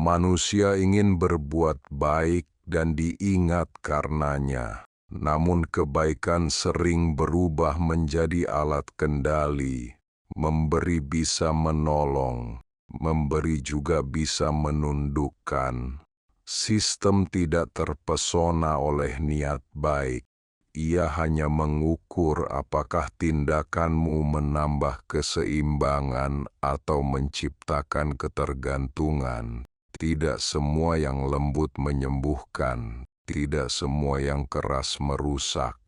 Manusia ingin berbuat baik dan diingat karenanya. Namun kebaikan sering berubah menjadi alat kendali. Memberi bisa menolong, memberi juga bisa menundukkan. Sistem tidak terpesona oleh niat baik. Ia hanya mengukur apakah tindakanmu menambah keseimbangan atau menciptakan ketergantungan. Tidak semua yang lembut menyembuhkan, tidak semua yang keras merusak.